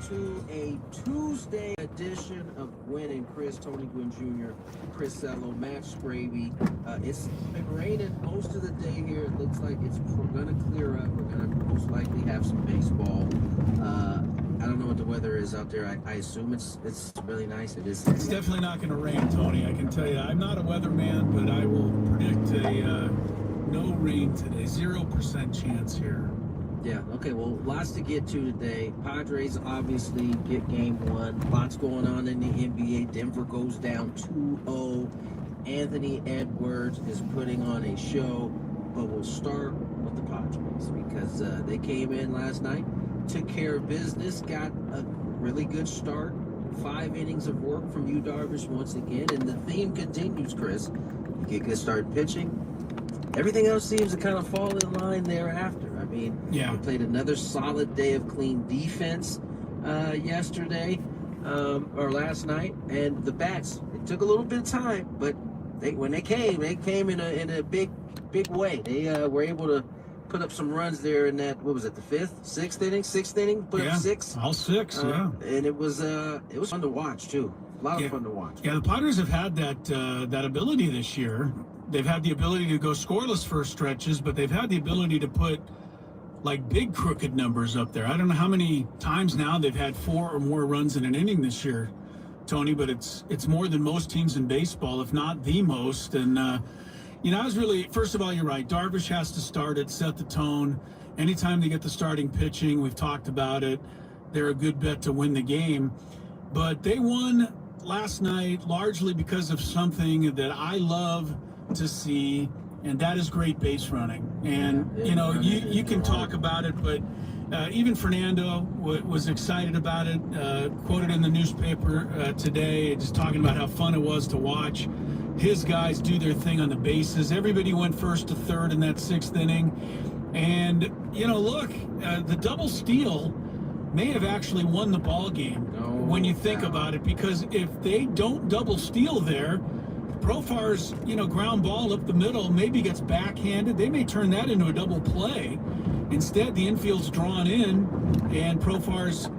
to a Tuesday edition of Gwynn and Chris, Tony Gwynn Jr., Chris Sello, Matt Scraby. It's been raining most of the day here. It looks like we're going to clear up. We're going to most likely have some baseball. I don't know what the weather is out there. I assume it's really nice. It is. It's definitely not going to rain, Tony. I can tell you. I'm not a weatherman, but I will predict a no rain today. 0% chance here. Yeah, okay, well, lots to get to today. Padres obviously get game one. Lots going on in the NBA. Denver goes down 2-0. Anthony Edwards is putting on a show, but we'll start with the Padres because they came in last night, took care of business, got a really good start. 5 innings of work from Yu Darvish once again, and the theme continues, Chris. You get good start pitching. Everything else seems to kind of fall in line thereafter. I mean, yeah. We played another solid day of clean defense yesterday or last night, and the bats. It took a little bit of time, but when they came in a big way. They were able to put up some runs there in that. What was it? The sixth inning? Put up 6. All 6. Yeah, and it was fun to watch too. A lot of fun to watch. Yeah, the Padres have had that ability this year. They've had the ability to go scoreless for stretches, but they've had the ability to put like big crooked numbers up there. I don't know how many times now they've had 4 or more runs in an inning this year, Tony, but it's more than most teams in baseball, if not the most. And, I was really, first of all, you're right. Darvish has to start it, set the tone. Anytime they get the starting pitching, we've talked about it, they're a good bet to win the game. But they won last night largely because of something that I love to see, and that is great base running. And you can talk about it, but even Fernando was excited about it, quoted in the newspaper today, just talking about how fun it was to watch his guys do their thing on the bases. Everybody went first to third in that 6th inning, and look, the double steal may have actually won the ball game when you think about it, because if they don't double steal there, Profar's, ground ball up the middle maybe gets backhanded. They may turn that into a double play. Instead, the infield's drawn in, and Profar's,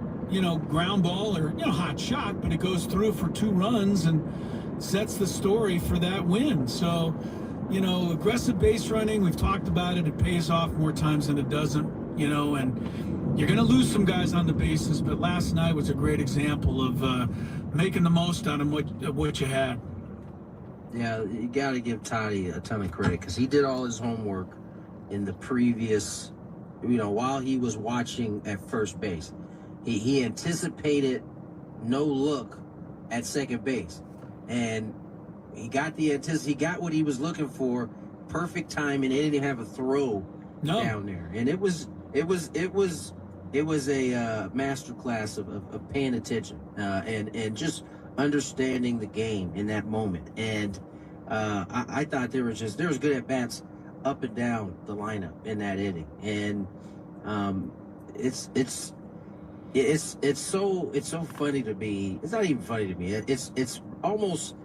ground ball or, hot shot, but it goes through for 2 runs and sets the story for that win. So, aggressive base running, we've talked about it. It pays off more times than it doesn't, and you're going to lose some guys on the bases, but last night was a great example of making the most out of what you had. Yeah, you got to give Toddy a ton of credit because he did all his homework in the previous, while he was watching at first base. He anticipated no look at second base, and he got what he was looking for. Perfect timing. They didn't have a throw down there, and it was a masterclass of paying attention and just understanding the game in that moment. And I thought there was good at bats up and down the lineup in that inning. And it's so funny to me. It's not even funny to me. It's almost,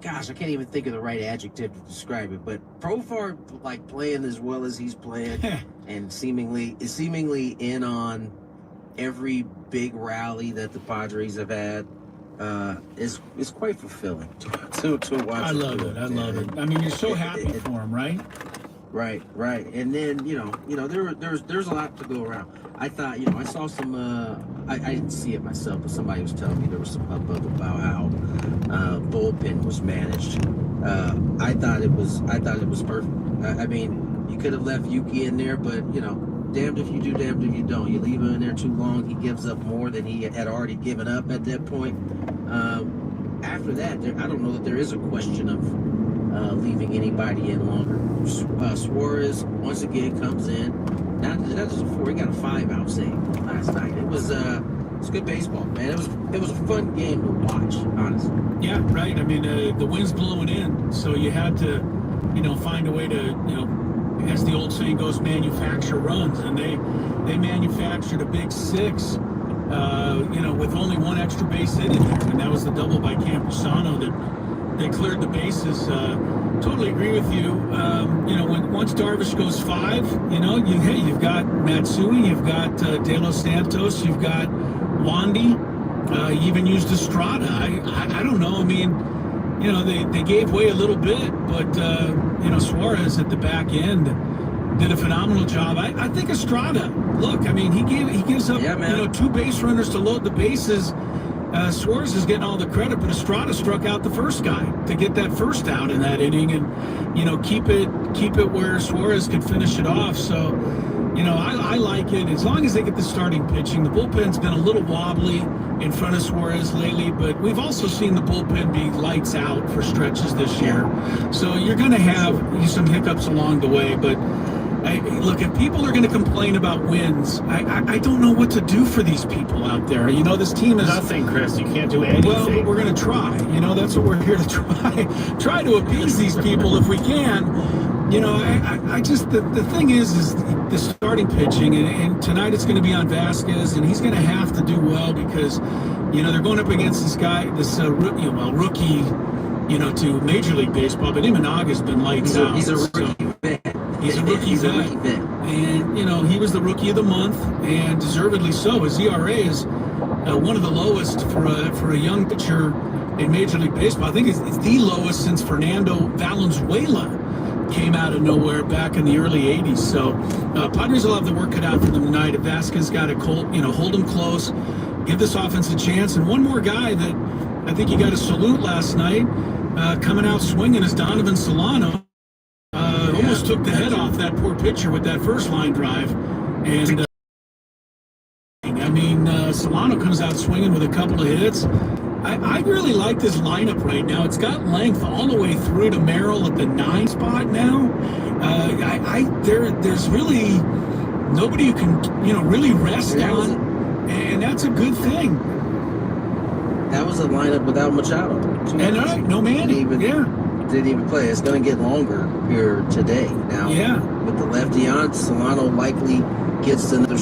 gosh, I can't even think of the right adjective to describe it, but Profar like playing as well as he's playing and seemingly in on every big rally that the Padres have had. Is quite fulfilling to watch. I love it. I mean, you're so happy for him, right? Right. And then there's a lot to go around. I thought I saw some. I didn't see it myself, but somebody was telling me there was some hubbub about how bullpen was managed. I thought it was perfect. I mean, you could have left Yuki in there, but damned if you do, damned if you don't. You leave him in there too long, he gives up more than he had already given up at that point. After that, I don't know that there is a question of leaving anybody in longer. Suarez once again comes in. Not just a 4, he got a 5-out save last night. It was good baseball, man. It was a fun game to watch, honestly. Yeah, right. I mean, the wind's blowing in, so you had to, find a way to, as the old saying goes, manufacture runs, and they manufactured a big 6, with only 1 extra base hit in there, and that was the double by Campusano that they cleared the bases. totally agree with you. Once Darvish goes 5, you've got Matsui, you've got De Los Santos, you've got Wandy. You even used Estrada. I don't know. I mean, they gave way a little bit, but Suarez at the back end did a phenomenal job. I think Estrada. Look, I mean, he gives up 2 base runners to load the bases. Suarez is getting all the credit, but Estrada struck out the first guy to get that first out in that inning, and keep it where Suarez could finish it off. So, I like it as long as they get the starting pitching. The bullpen's been a little wobbly in front of Suarez lately, but we've also seen the bullpen be lights out for stretches this year. So you're going to have some hiccups along the way, but. Look, if people are going to complain about wins, I don't know what to do for these people out there. This team is nothing, Chris. You can't do anything. Well, we're going to try. That's what we're here to try to appease these people if we can. I just the thing is the starting pitching, and tonight it's going to be on Vasquez, and he's going to have to do well because they're going up against this guy, rookie, to Major League Baseball, but Imanaga's been lights out. He's a rookie vet. He's a rookie vet. And, he was the rookie of the month, and deservedly so. His ERA is one of the lowest for a young pitcher in Major League Baseball. I think it's the lowest since Fernando Valenzuela came out of nowhere back in the early 80s. So Padres will have the work cut out for them tonight. If Vasquez got to hold them close, give this offense a chance. And one more guy that I think you got to salute last night, coming out swinging, is Donovan Solano. Almost took the head off that poor pitcher with that first line drive. And, Solano comes out swinging with a couple of hits. I really like this lineup right now. It's got length all the way through to Merrill at the 9 spot now. There's really nobody you can, really rest on, and that's a good thing. That was a lineup without Machado. And no Manny. Didn't even play. It's going to get longer here today. Now, with the lefty on, Solano likely gets another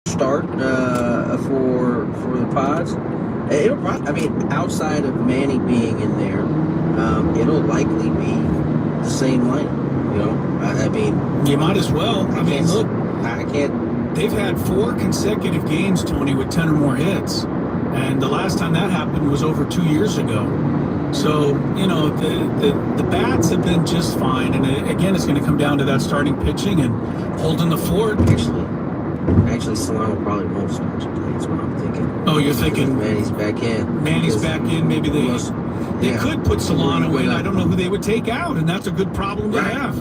start for the Pods. It'll probably, outside of Manny being in there, it'll likely be the same lineup. You might as well. Look, I can't. They've had 4 consecutive games, Tony, with 10 or more hits, and the last time that happened was over 2 years ago. So, the bats have been just fine. And again, it's going to come down to that starting pitching and holding the fort. Actually, Solano probably won't start today. That's what I'm thinking. Oh, you're thinking Manny's back in. Maybe they could put Solano in. I don't know who they would take out, and that's a good problem to have.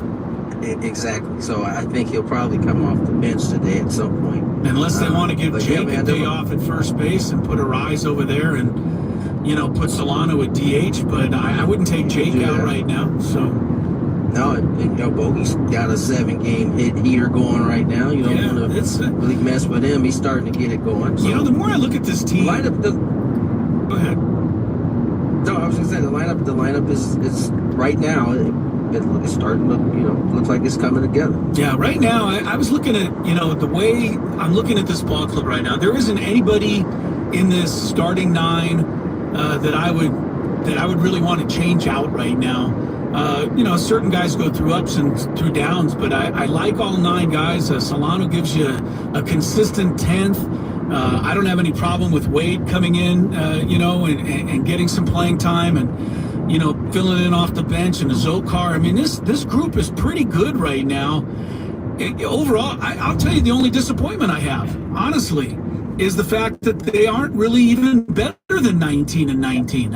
Exactly. So I think he'll probably come off the bench today at some point. Unless they want to give Jake a day off at first base and put a Rise over there and put Solano at DH, but I wouldn't take Jake out right now. So no, Bogey's got a 7-game hit here going right now. You don't want to really mess with him. He's starting to get it going. So. The more I look at this team, go ahead. No, I was going to say the lineup is right now. It's starting to looks like it's coming together. Yeah, right now I was looking at the way I'm looking at this ball club right now. There isn't anybody in this starting 9 that I would really want to change out right now. Certain guys go through ups and through downs, but I like all 9 guys. Solano gives you a consistent 10th. I don't have any problem with Wade coming in, and getting some playing time and, filling in off the bench, and a Zokar. This group is pretty good right now. Overall, I'll tell you the only disappointment I have, honestly, is the fact that they aren't really even better than 19 and 19.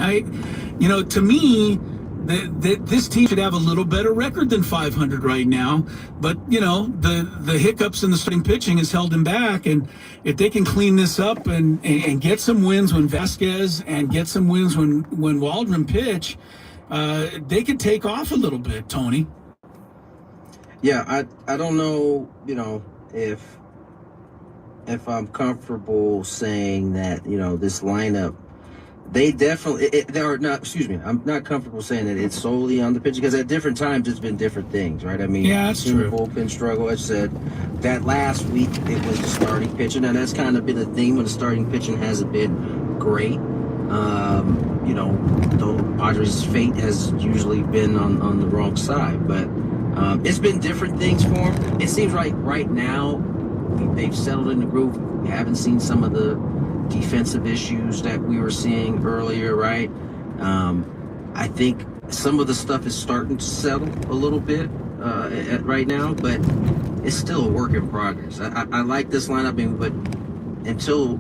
To me, this team should have a little better record than 500 right now. But, the hiccups in the starting pitching has held them back. And if they can clean this up and get some wins when Vasquez and get some wins when Waldron pitch, they could take off a little bit, Tony. Yeah, I don't know, if I'm comfortable saying that, this lineup, they definitely, I'm not comfortable saying that it's solely on the pitch, because at different times it's been different things, right? That's true. Bullpen struggle, I said that last week it was the starting pitching, and that's kind of been the theme when the starting pitching hasn't been great. You know, the Padres' fate has usually been on the wrong side, but it's been different things for them. It seems like right now they've settled in the groove. We haven't seen some of the defensive issues that we were seeing earlier, right? I think some of the stuff is starting to settle a little bit right now, but it's still a work in progress. I like this lineup, but until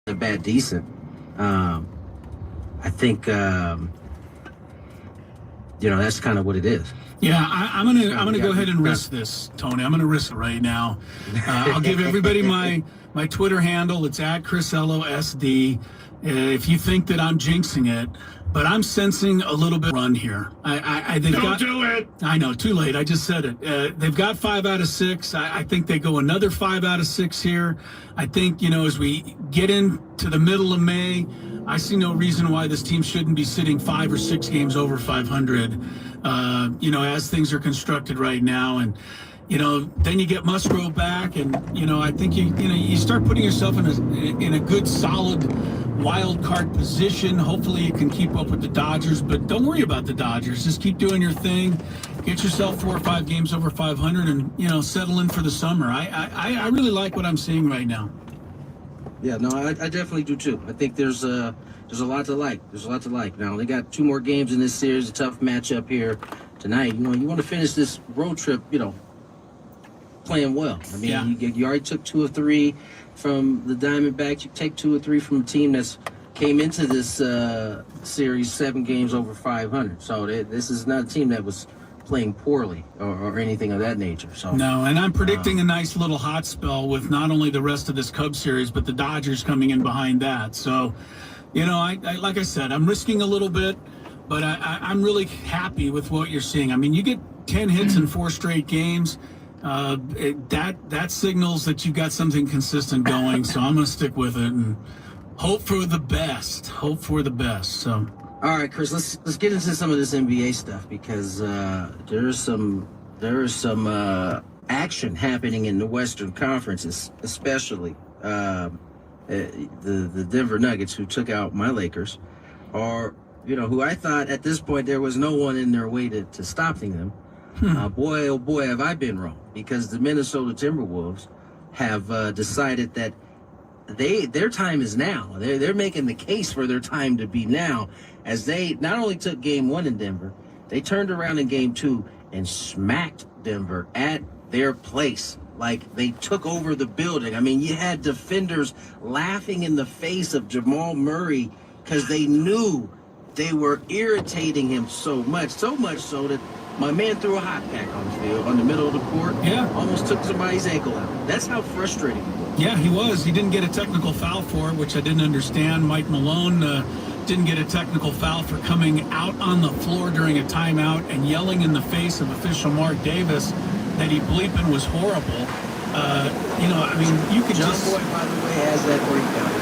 the bad decent, I think that's kind of what it is. Yeah, I'm gonna go ahead and risk this, Tony. I'm gonna risk it right now. I'll give everybody my Twitter handle. It's at ChrisElloSD. If you think that I'm jinxing it, but I'm sensing a little bit of run here. Don't do it. I know, too late. I just said it. They've got 5 out of 6. I think they go another 5 out of 6 here. I think, as we get into the middle of May, I see no reason why this team shouldn't be sitting 5 or 6 games over 500, as things are constructed right now. And, then you get Musgrove back, and, I think you start putting yourself in a good, solid wild card position. Hopefully you can keep up with the Dodgers, but don't worry about the Dodgers. Just keep doing your thing. Get yourself 4 or 5 games over 500 and, settle in for the summer. I really like what I'm seeing right now. Yeah, no, I definitely do too. I think there's a lot to like. There's a lot to like. Now, they got 2 more games in this series, a tough matchup here tonight. You want to finish this road trip, playing well. I mean, yeah. you already took 2 or 3 from the Diamondbacks. You take 2 or 3 from a team that's came into this series 7 games over 500. So this is not a team that was playing poorly or anything of that nature. So no, and I'm predicting a nice little hot spell with not only the rest of this Cubs series, but the Dodgers coming in behind that. So, I like I said, I'm risking a little bit, but I'm really happy with what you're seeing. I mean, you get 10 hits in 4 straight games. That signals that you've got something consistent going. So I'm going to stick with it and hope for the best. So. All right, Chris, let's get into some of this NBA stuff because there is some action happening in the Western Conference, especially the Denver Nuggets, who took out my Lakers, are who I thought at this point there was no one in their way to stopping them. Boy, oh boy, have I been wrong, because the Minnesota Timberwolves have decided that their time is now. They're making the case for their time to be now, as they not only took Game 1 in Denver, they turned around in Game 2 and smacked Denver at their place. Like, they took over the building. I mean, you had defenders laughing in the face of Jamal Murray because they knew they were irritating him so much so that my man threw a hot pack on the field, on the middle of the court. Yeah. Almost took somebody's ankle out. That's how frustrating it was. Yeah, he was. He didn't get a technical foul for it, which I didn't understand. Mike Malone didn't get a technical foul for coming out on the floor during a timeout and yelling in the face of official Mark Davis that he bleeping was horrible. I mean, you could John just... Boyd, by the way, has that breakdown.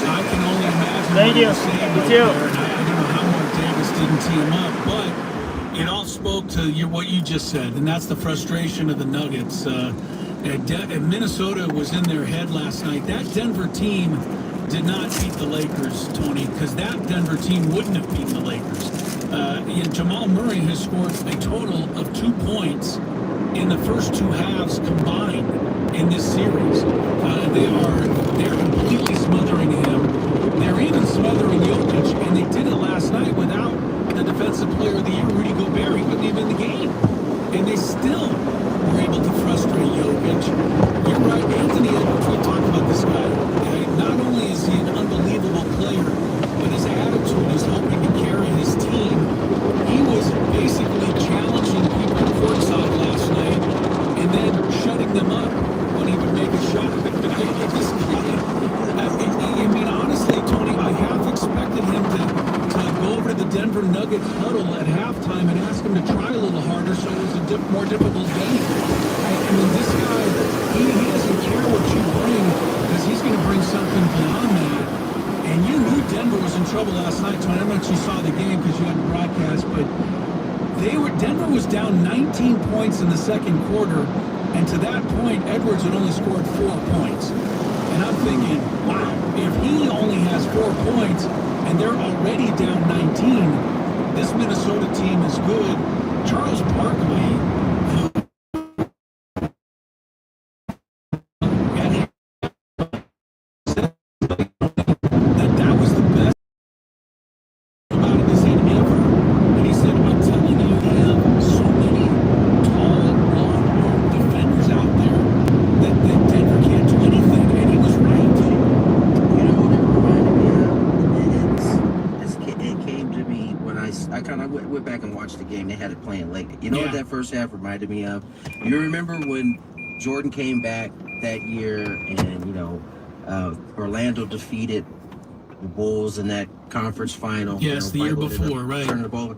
I can only imagine Thank what you. he was saying right there, and I don't know how Mark Davis didn't tee him up, but it all spoke to what you just said, and that's the frustration of the Nuggets. Minnesota was in their head last night. That Denver team did not beat the Lakers, Tony, because that Denver team wouldn't have beaten the Lakers. Jamal Murray has scored a total of 2 points in the first 2 halves combined in this series. They're completely smothering him. They're even smothering Jokic, and they did it last night without the Defensive Player of the Year, Rudy Gobert. He wasn't even in the game, and they still were able to frustrate Jokic. You're right, Anthony Edwards. We talk about this guy. Not only is he an unbelievable player, but his attitude is helping to carry his team. He was basically challenging people courtside last night and then shutting them up when he would make a shot. I mean, honestly, Tony, I half expected him to go over to the Denver Nuggets huddle at halftime and ask him to try a little harder so it was a more difficult game. I mean, this guy, he doesn't care what you bring, because he's going to bring something beyond that. And you knew Denver was in trouble last night, Tony. I don't know if you saw the game because you had the broadcast, but Denver was down 19 points in the second quarter, and to that point, Edwards had only scored 4 points. And I'm thinking, wow, if he only has 4 4 points, and they're already down 19. This Minnesota team is good. Charles Barkley, that was the best about it this ain't ever. And he said, I'm telling you, they have so many tall, long defenders out there that Denver can't do anything. And he was right. You know what it reminded me of? It came to me when I kind of went back and watched the game. They had it playing late. You know what that first half reminded me of? You remember when Jordan came back that year and, Orlando defeated the Bulls in that conference final. Yes, the year before, right. Turning the ball.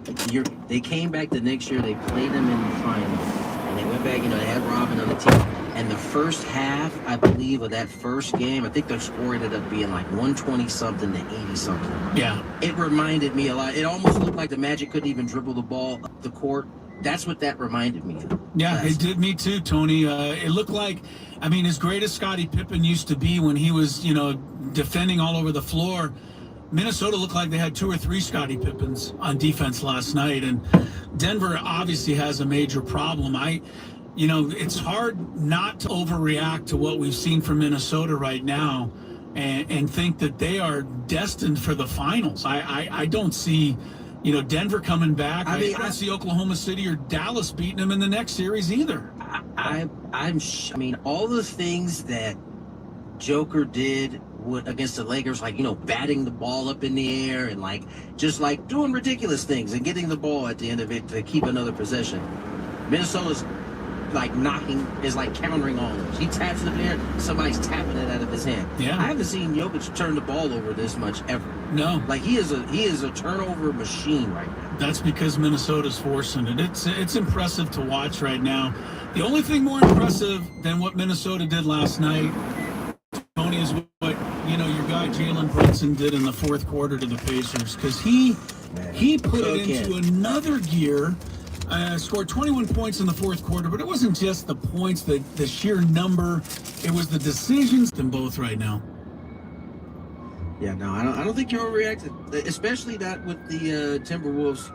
They came back the next year. They played them in the final. And they went back, they had Robin on the team. And the first half, I believe, of that first game, I think their score ended up being like 120-something to 80-something. Yeah. It reminded me a lot. It almost looked like the Magic couldn't even dribble the ball up the court. That's what that reminded me of. Yeah, it did me too, Tony. It looked like, as great as Scottie Pippen used to be when he was, defending all over the floor, Minnesota looked like they had 2 or 3 Scottie Pippens on defense last night. And Denver obviously has a major problem. It's hard not to overreact to what we've seen from Minnesota right now and think that they are destined for the finals. I don't see, Denver coming back. I don't see Oklahoma City or Dallas beating them in the next series either. All the things that Joker did against the Lakers, batting the ball up in the air and just doing ridiculous things and getting the ball at the end of it to keep another possession. Minnesota's countering all those. He taps it in the air, somebody's tapping it out of his hand. Yeah. I haven't seen Jokic turn the ball over this much ever. No. He is a turnover machine right now. That's because Minnesota's forcing it. It's impressive to watch right now. The only thing more impressive than what Minnesota did last night, Tony, is what your guy Jalen Brunson did in the fourth quarter to the Pacers, because he put it into another gear. Scored 21 points in the fourth quarter, but it wasn't just the points, the sheer number. It was the decisions in both right now. Yeah, no, I don't think you're overreacting, especially not with the Timberwolves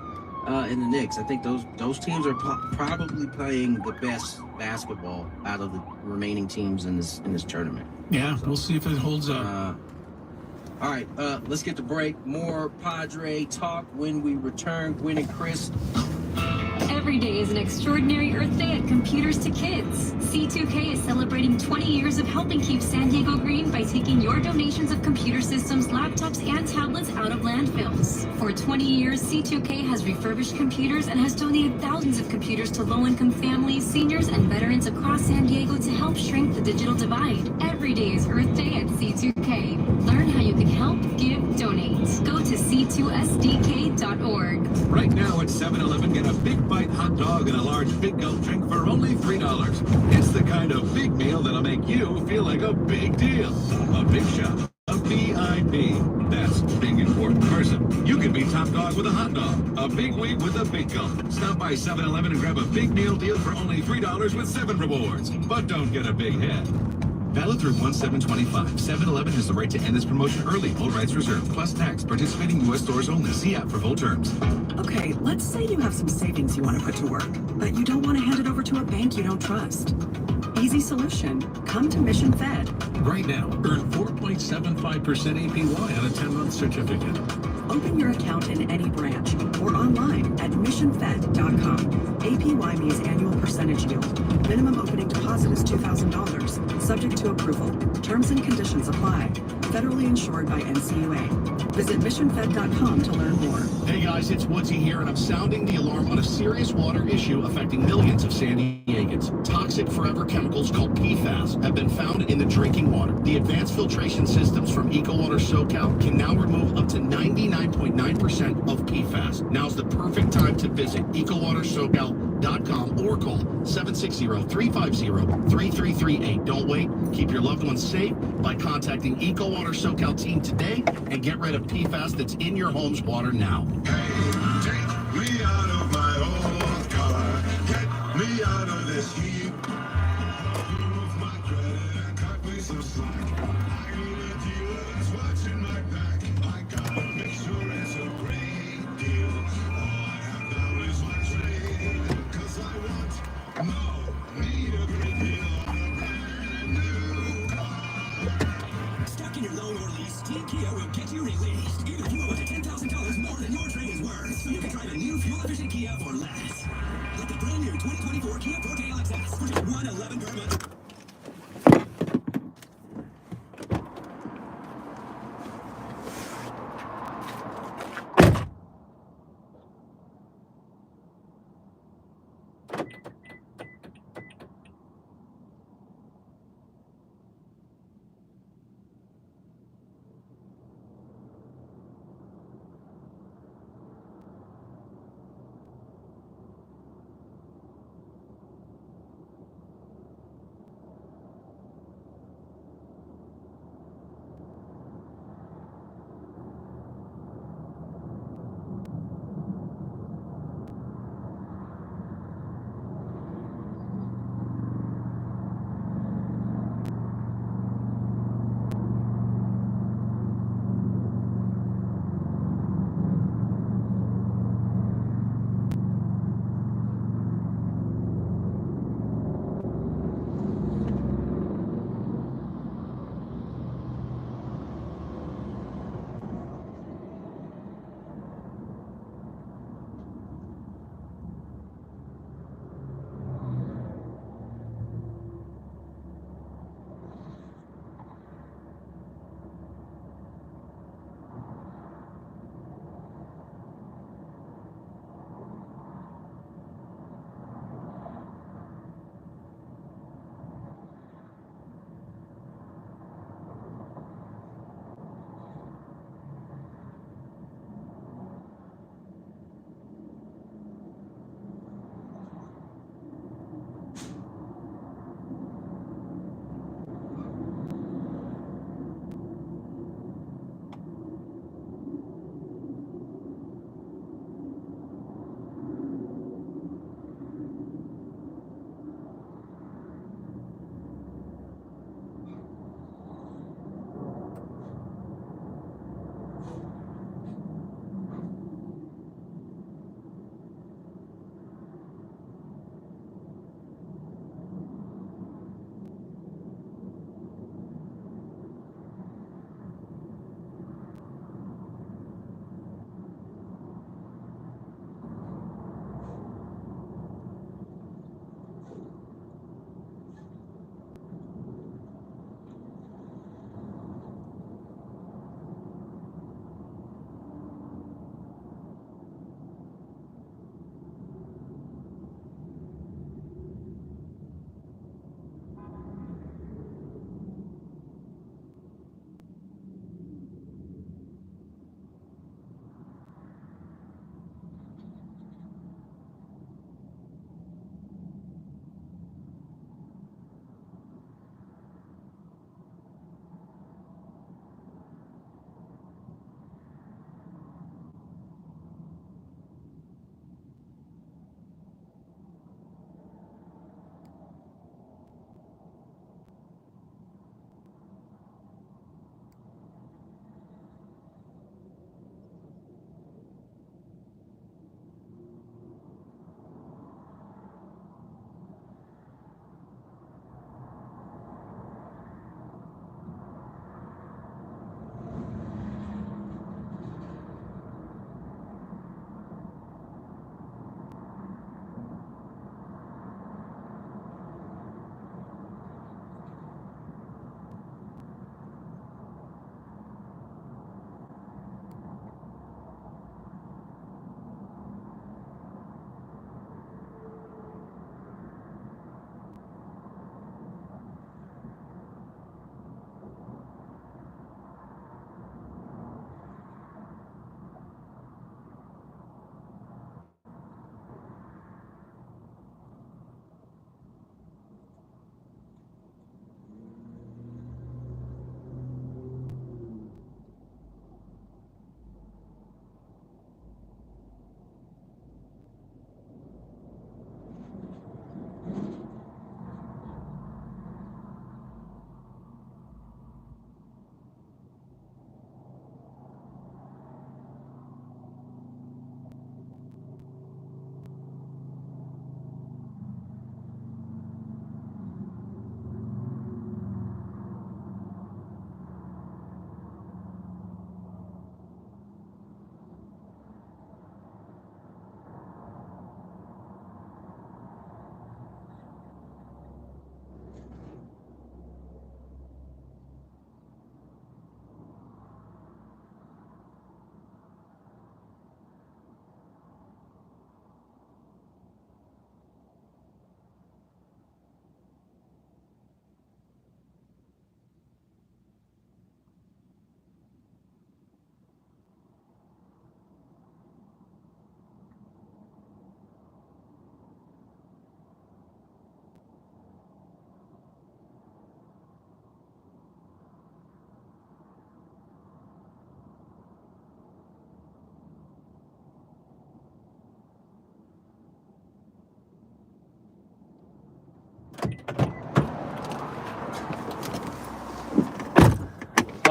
and the Knicks. I think those teams are probably playing the best basketball out of the remaining teams in this tournament. Yeah, so, we'll see if it holds up. All right, let's get to break. More Padre talk when we return. Gwen and Chris. Every day is an extraordinary Earth Day at Computers to Kids. C2K is celebrating 20 years of helping keep San Diego green by taking your donations of computer systems, laptops, and tablets out of landfills. For 20 years, C2K has refurbished computers and has donated thousands of computers to low-income families, seniors, and veterans across San Diego to help shrink the digital divide. Every day is Earth Day at C2K. Learn how you can help, give, donate. Go to c2sdk.org. Right now at 7-Eleven, get a big bite hot dog and a large Big Gulp drink for only $3. It's the kind of big meal that'll make you feel like a big deal. A big shop, a VIP. That's big important person. You can be top dog with a hot dog, a big week with a Big Gulp. Stop by 7-Eleven and grab a big meal deal for only $3 with 7 rewards. But don't get a big head. Valid through 1/7/25. 7-Eleven has the right to end this promotion early. All rights reserved. Plus tax. Participating U.S. stores only. See app for full terms. Okay, let's say you have some savings you want to put to work, but you don't want to hand it over to a bank you don't trust. Easy solution. Come to Mission Fed. Right now, earn 4.75% APY on a 10-month certificate. Open your account in any branch or online at missionfed.com. APY means annual percentage yield. Minimum opening deposit is $2,000. Subject to approval. Terms and conditions apply. Federally insured by NCUA. Visit missionfed.com to learn more. Hey guys, it's Woodsy here, and I'm sounding the alarm on a serious water issue affecting millions of San Diegans. Toxic forever chemicals called PFAS have been found in the drinking water. The advanced filtration systems from EcoWater SoCal can now remove up to 99.9% of PFAS. Now's the perfect time to visit EcoWaterSoCal.com or call 760-350-3338. Don't wait. Keep your loved ones safe by contacting EcoWater SoCal team today and get rid of PFAS that's in your home's water now. Hey, take me out of my old car. Get me out of this heat. Remove my credit and cut me some slack. I need a dealer that's watching my back. release, Team Kia will get you released. Either fuel up to $10,000 more than your trade is worth, so you can drive a new fuel-efficient Kia for less. Like the brand new 2024 Kia Forte LXS for just $111 per month.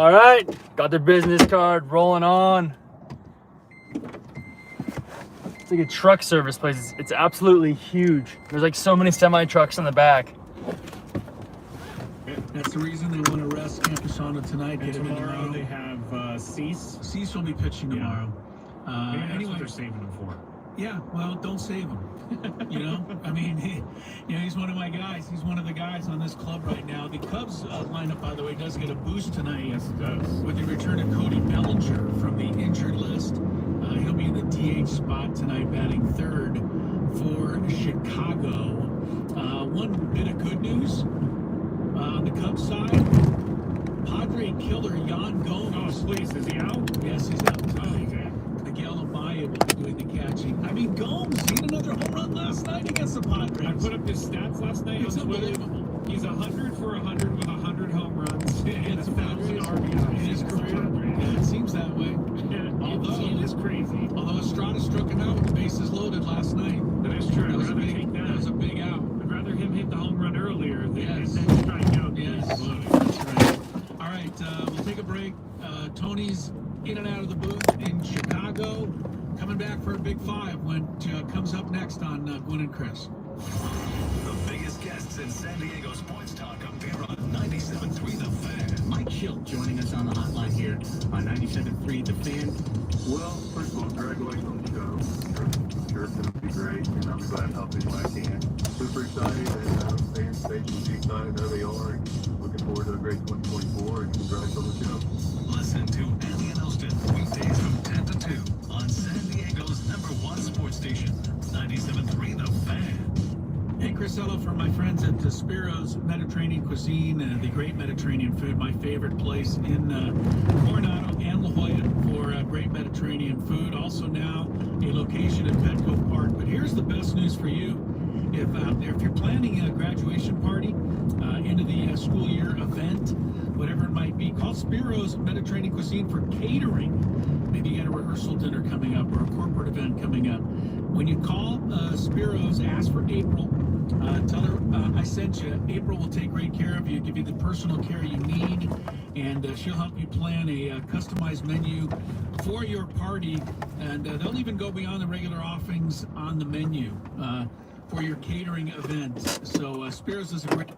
All right, got their business card, rolling on. It's like a truck service place. It's absolutely huge. There's like so many semi trucks in the back. That's the reason they want to rest Camposano tonight. And tomorrow they have Cease. Cease will be pitching tomorrow. Maybe that's Anyway, what they're saving him for. yeah, well, don't save him. You know, I mean, he's one of my guys. He's one of the guys on this club right now. The Cubs lineup, by the way, does get a boost tonight. Yes, it does. With the return of Cody Bellinger from the injured list. He'll be in the DH spot tonight, batting third for Chicago. One bit of good news on the Cubs side, Padre killer Yan Gomes. Oh, please, is he out? Yes, he's out. Oh, okay. Miguel Amaya will be doing the catching. I mean, Gomes, he had another home run last night against the Padres. I put up his stats last night It's on Twitter. unbelievable. He's 100 for 100 with 100 home runs and Against the 1,000 Padres. RBIs. In his career. Yeah, it seems that way. It is crazy. Although Estrada struck him out with the bases loaded last night. That is true. That was a I'd rather big, take that. that was a big out. I'd rather him hit the home run earlier than Yes. strike out. Yes, Yes. that's right. All right, we'll take a break. Tony's in and out of the booth in Chicago. Coming back for a big five when comes up next on Gwen and Chris. The biggest guests in San Diego sports talk appear on 97.3 The Fan. Mike Schilt joining us on the hotline here on 97.3 The Fan. Well, first of all, congratulations on the show. I'm sure it's going to be great, and I'll be glad to help any way I can. Super excited, and fans station will be excited. There they are. Looking forward to a great 2024, and congrats on the show. Listen to Andy and Elston weekdays from 10 to 2 on San Diego's #1 sports station, 97.3 The Fan. Hey, Chris Ello from my friends at Spiro's Mediterranean Cuisine, the great Mediterranean food, my favorite place in Coronado and La Jolla for great Mediterranean food. Also now a location in Petco Park. But here's the best news for you. If you're planning a graduation party, end of the school year event, whatever it might be, call Spiro's Mediterranean Cuisine for catering. Maybe you got a rehearsal dinner coming up or a corporate event coming up. When you call Spiro's, ask for April. Tell her I sent you. April will take great care of you, give you the personal care you need, and she'll help you plan a customized menu for your party. And they'll even go beyond the regular offerings on the menu for your catering event. So Spiro's is a great